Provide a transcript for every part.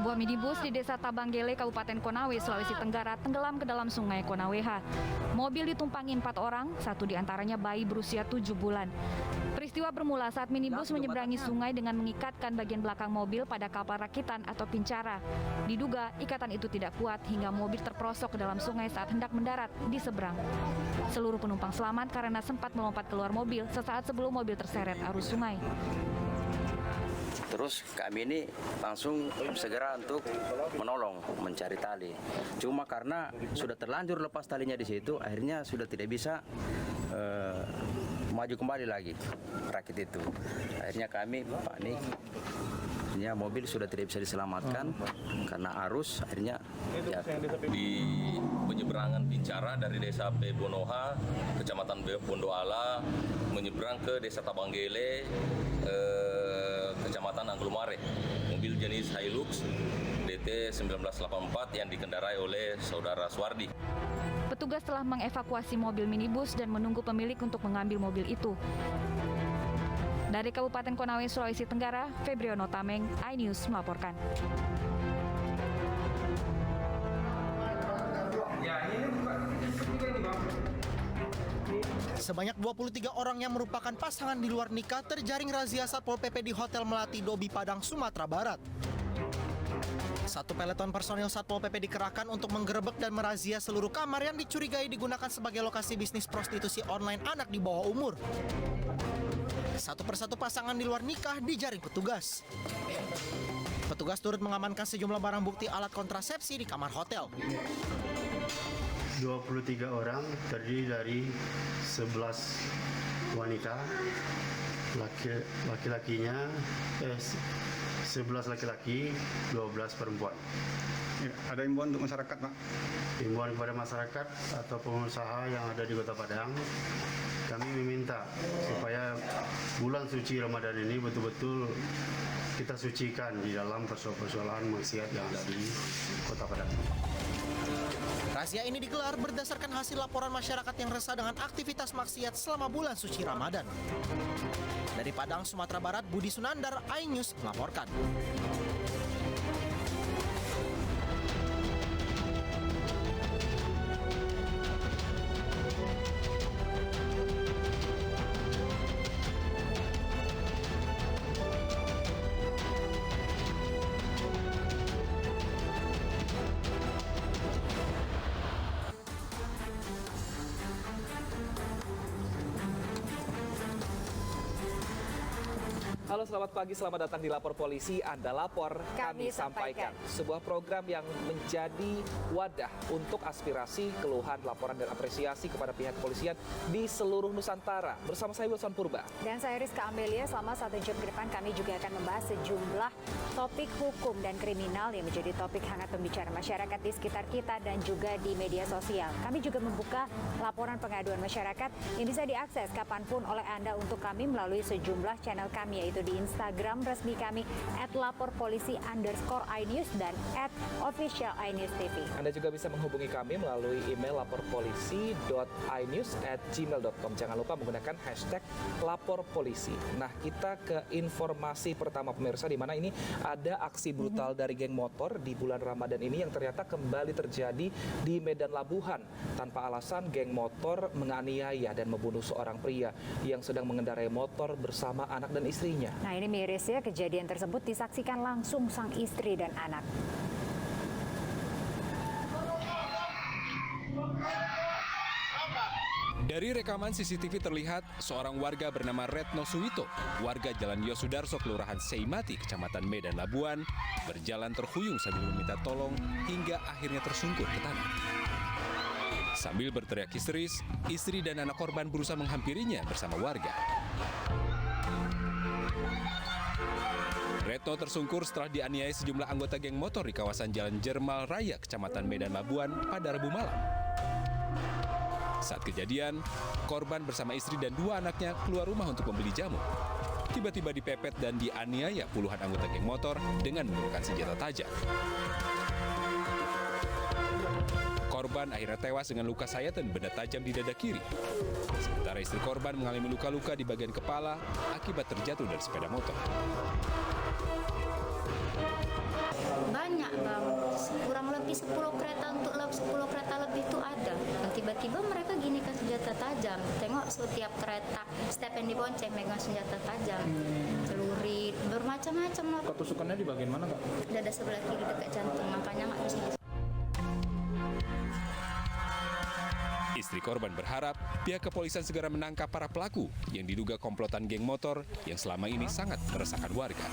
Sebuah minibus di Desa Tabanggele, Kabupaten Konawe, Sulawesi Tenggara tenggelam ke dalam sungai Konaweha. Mobil ditumpangi 4 orang, satu diantaranya bayi berusia 7 bulan. Peristiwa bermula saat minibus menyeberangi sungai dengan mengikatkan bagian belakang mobil pada kapal rakitan atau pincara. Diduga ikatan itu tidak kuat hingga mobil terperosok ke dalam sungai saat hendak mendarat di seberang. Seluruh penumpang selamat karena sempat melompat keluar mobil sesaat sebelum mobil terseret arus sungai. Terus kami ini langsung segera untuk menolong, mencari tali. Cuma karena sudah terlanjur lepas talinya di situ, akhirnya sudah tidak bisa maju kembali lagi rakit itu. Akhirnya kami panik. Akhirnya mobil sudah tidak bisa diselamatkan karena arus. Akhirnya di penyeberangan Pincara dari desa Bebonoha, kecamatan Bondoala, menyeberang ke desa Tabanggele, kecamatan Anglumare. Mobil jenis Hilux DT 1984 yang dikendarai oleh saudara Suwardi. Petugas telah mengevakuasi mobil minibus dan menunggu pemilik untuk mengambil mobil itu. Dari Kabupaten Konawe, Sulawesi Tenggara, Febriono Tameng, iNews melaporkan. Sebanyak 23 orang yang merupakan pasangan di luar nikah terjaring razia Satpol PP di Hotel Melati Dobi Padang, Sumatera Barat. Satu peleton personil Satpol PP dikerahkan untuk menggerebek dan merazia seluruh kamar yang dicurigai digunakan sebagai lokasi bisnis prostitusi online anak di bawah umur. Satu persatu pasangan di luar nikah dijaring petugas. Petugas turut mengamankan sejumlah barang bukti alat kontrasepsi di kamar hotel. 23 orang terdiri dari 11 wanita, laki-lakinya 11 laki-laki, 12 perempuan. Ya, ada imbauan untuk masyarakat, Pak? Himbauan kepada masyarakat atau pengusaha yang ada di Kota Padang, kami meminta supaya bulan suci Ramadan ini betul-betul kita sucikan di dalam persoalan maksiat yang ada di Kota Padang. Razia ini digelar berdasarkan hasil laporan masyarakat yang resah dengan aktivitas maksiat selama bulan suci Ramadan. Dari Padang, Sumatera Barat, Budi Sunandar, iNews melaporkan. Halo, selamat pagi, selamat datang di Lapor Polisi. Anda lapor, kami sampaikan. Sebuah program yang menjadi wadah untuk aspirasi, keluhan, laporan, dan apresiasi kepada pihak kepolisian di seluruh Nusantara. Bersama saya Wilson Purba. Dan saya Rizka Amelia. Selama 1 jam ke depan kami juga akan membahas sejumlah topik hukum dan kriminal yang menjadi topik hangat pembicaraan masyarakat di sekitar kita dan juga di media sosial. Kami juga membuka laporan pengaduan masyarakat yang bisa diakses kapanpun oleh Anda untuk kami melalui sejumlah channel kami, yaitu di Instagram resmi kami @laporpolisi_inews dan @official_inews_tv. Anda juga bisa menghubungi kami melalui email laporpolisi.inews@gmail.com. Jangan lupa menggunakan hashtag laporpolisi. Nah, kita ke informasi pertama pemirsa, di mana ini ada aksi brutal dari geng motor di bulan Ramadan ini yang ternyata kembali terjadi di Medan Labuhan. Tanpa alasan, geng motor menganiaya dan membunuh seorang pria yang sedang mengendarai motor bersama anak dan istrinya. Nah, ini miris ya, kejadian tersebut disaksikan langsung sang istri dan anak. Dari rekaman CCTV terlihat seorang warga bernama Retno Suwito, warga Jalan Yosudarso, Kelurahan Seimati, Kecamatan Medan Labuan, berjalan terhuyung sambil meminta tolong hingga akhirnya tersungkur ke tanah. Sambil berteriak histeris, istri dan anak korban berusaha menghampirinya bersama warga. Retno tersungkur setelah dianiaya sejumlah anggota geng motor di kawasan Jalan Jermal Raya, Kecamatan Medan Labuan pada Rabu malam. Saat kejadian, korban bersama istri dan 2 anaknya keluar rumah untuk membeli jamu. Tiba-tiba dipepet dan dianiaya puluhan anggota geng motor dengan menggunakan senjata tajam. Korban korban akhirnya tewas dengan luka sayatan benda tajam di dada kiri. Sementara istri korban mengalami luka-luka di bagian kepala akibat terjatuh dari sepeda motor. Banyak bang, kurang lebih 10 kereta untuk 10 kereta lebih itu ada. Dan tiba-tiba mereka gini kan senjata tajam. Tengok setiap kereta, setiap yang dibonceng megang senjata tajam, celurit, bermacam-macam lah. Ketusukannya di bagian mana, Kak? Dada sebelah kiri dekat jantung, makanya nggak bisa. Istri korban berharap pihak kepolisian segera menangkap para pelaku yang diduga komplotan geng motor yang selama ini sangat meresahkan warga.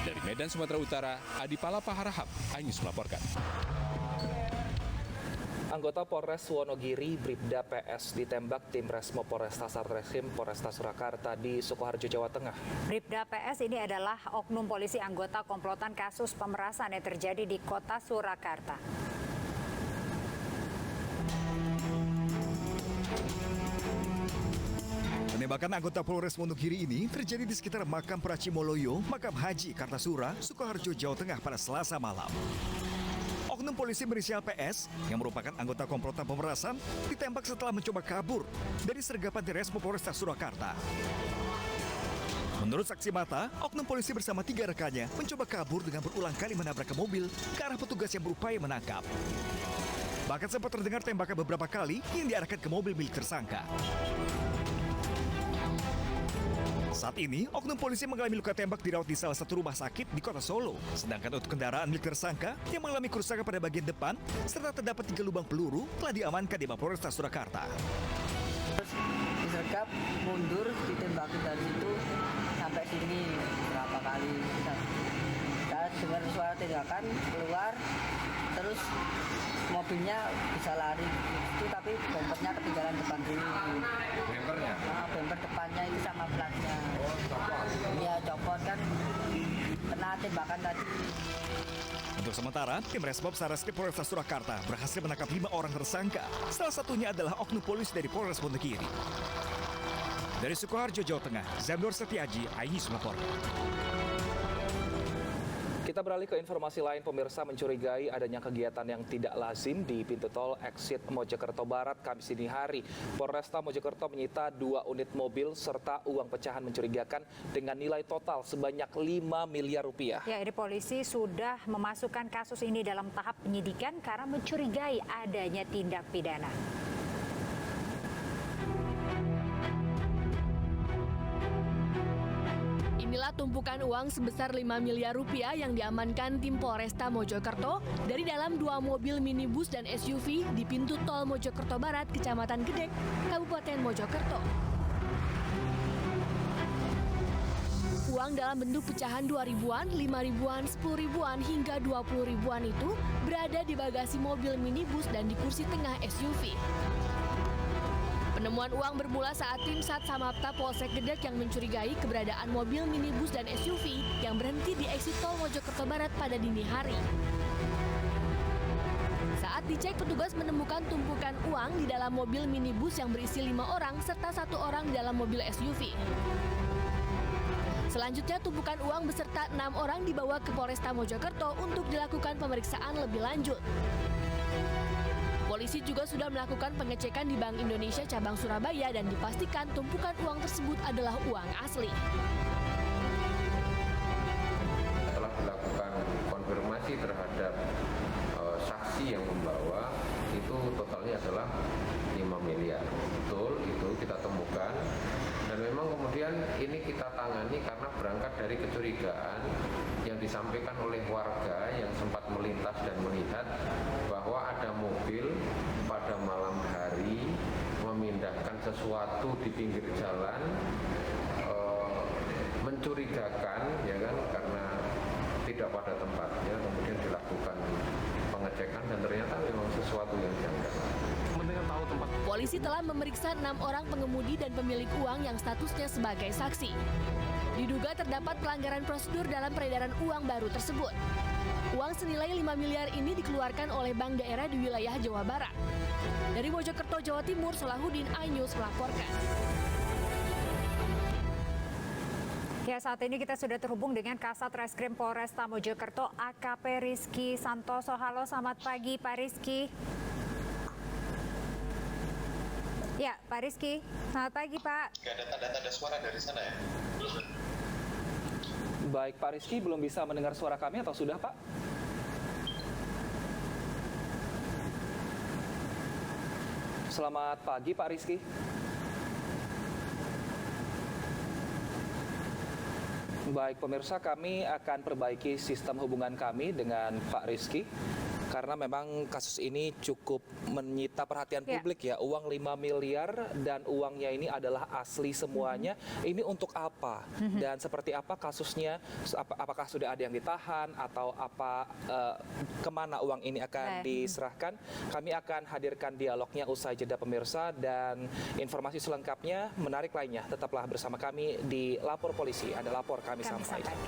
Dari Medan, Sumatera Utara, Adi Palapa Harahap, iNews melaporkan. Anggota Polres Wonogiri, Bribda PS, ditembak tim Resmo Polresta Satreskrim Polresta Surakarta di Sukoharjo, Jawa Tengah. Bribda PS ini adalah oknum polisi anggota komplotan kasus pemerasan yang terjadi di kota Surakarta. Penembakan anggota Polres Wonogiri ini terjadi di sekitar makam Pracimoloyo, makam Haji Kartasura, Sukoharjo, Jawa Tengah pada Selasa malam. Oknum polisi berinisial PS yang merupakan anggota komplotan pemerasan ditembak setelah mencoba kabur dari sergapan di Resmo Polresta Surakarta. Menurut saksi mata, oknum polisi bersama 3 rekannya mencoba kabur dengan berulang kali menabrak ke mobil ke arah petugas yang berupaya menangkap. Bahkan sempat terdengar tembakan beberapa kali yang diarahkan ke mobil milik tersangka. Saat ini, oknum polisi mengalami luka tembak dirawat di salah satu rumah sakit di kota Solo. Sedangkan untuk kendaraan milik tersangka yang mengalami kerusakan pada bagian depan, serta terdapat 3 lubang peluru, telah diamankan di Mapolresta Surakarta. Terus disergap, mundur, ditembakin dari situ, sampai sini berapa kali. Saya dengar suara tembakan, keluar, terus mobilnya bisa lari itu, tapi bempernya ketinggalan depan dulu. Bempernya? Nah, bemper depannya itu sama platnya. Iya, copot kan, kena tembakan tadi. Untuk sementara, tim Resmob Satreskrim Polresta Surakarta berhasil menangkap 5 orang tersangka. Salah satunya adalah oknum polisi dari Polres Wonogiri. Dari Sukoharjo, Jawa Tengah, Zamdor Setiaji, iNews melaporkan. Kita beralih ke informasi lain. Pemirsa, mencurigai adanya kegiatan yang tidak lazim di pintu tol exit Mojokerto Barat Kamis dini hari. Polresta Mojokerto menyita 2 unit mobil serta uang pecahan mencurigakan dengan nilai total sebanyak 5 miliar rupiah. Ya, ini polisi sudah memasukkan kasus ini dalam tahap penyidikan karena mencurigai adanya tindak pidana. Inilah tumpukan uang sebesar 5 miliar rupiah yang diamankan tim Polresta Mojokerto dari dalam 2 mobil minibus dan SUV di pintu tol Mojokerto Barat, Kecamatan Gedek, Kabupaten Mojokerto. Uang dalam bentuk pecahan 2 ribuan, 5 ribuan, 10 ribuan, hingga 20 ribuan itu berada di bagasi mobil minibus dan di kursi tengah SUV. Penemuan uang bermula saat tim Sat Samapta Polsek Gedek yang mencurigai keberadaan mobil minibus dan SUV yang berhenti di eksit tol Mojokerto Barat pada dini hari. Saat dicek, petugas menemukan tumpukan uang di dalam mobil minibus yang berisi 5 orang serta 1 orang di dalam mobil SUV. Selanjutnya, tumpukan uang beserta 6 orang dibawa ke Polresta Mojokerto untuk dilakukan pemeriksaan lebih lanjut. Polisi juga sudah melakukan pengecekan di Bank Indonesia cabang Surabaya dan dipastikan tumpukan uang tersebut adalah uang asli. Setelah dilakukan konfirmasi terhadap saksi yang membawa, itu totalnya adalah 5 miliar. Betul, itu kita temukan. Dan memang kemudian ini kita tangani karena berangkat dari kecurigaan yang disampaikan oleh warga yang sempat melintas dan melihat bahwa ada mobil pada malam hari memindahkan sesuatu di pinggir jalan, mencurigakan, ya kan, karena tidak pada tempatnya. Kemudian dilakukan pengecekan dan ternyata memang sesuatu yang janggal. Polisi telah memeriksa 6 orang pengemudi dan pemilik uang yang statusnya sebagai saksi. Diduga terdapat pelanggaran prosedur dalam peredaran uang baru tersebut. Uang senilai 5 miliar ini dikeluarkan oleh bank daerah di wilayah Jawa Barat. Dari Mojokerto, Jawa Timur, Salahuddin, iNews melaporkan. Ya, saat ini kita sudah terhubung dengan Kasat Reskrim Polresta Mojokerto, AKP Rizky Santoso. Halo, selamat pagi Pak Rizky. Ya, Pak Rizky. Selamat pagi, Pak. Nggak ada tanda-tanda suara dari sana ya? Baik, Pak Rizky belum bisa mendengar suara kami atau sudah, Pak? Selamat pagi, Pak Rizky. Baik, pemirsa, kami akan perbaiki sistem hubungan kami dengan Pak Rizky. Karena memang kasus ini cukup menyita perhatian publik ya. Uang 5 miliar dan uangnya ini adalah asli semuanya. Ini untuk apa? Dan seperti apa kasusnya? Apakah sudah ada yang ditahan? Atau kemana uang ini akan diserahkan? Kami akan hadirkan dialognya usai jeda pemirsa. Dan informasi selengkapnya, menarik lainnya, tetaplah bersama kami di Lapor Polisi. Ada lapor kami sampaikan.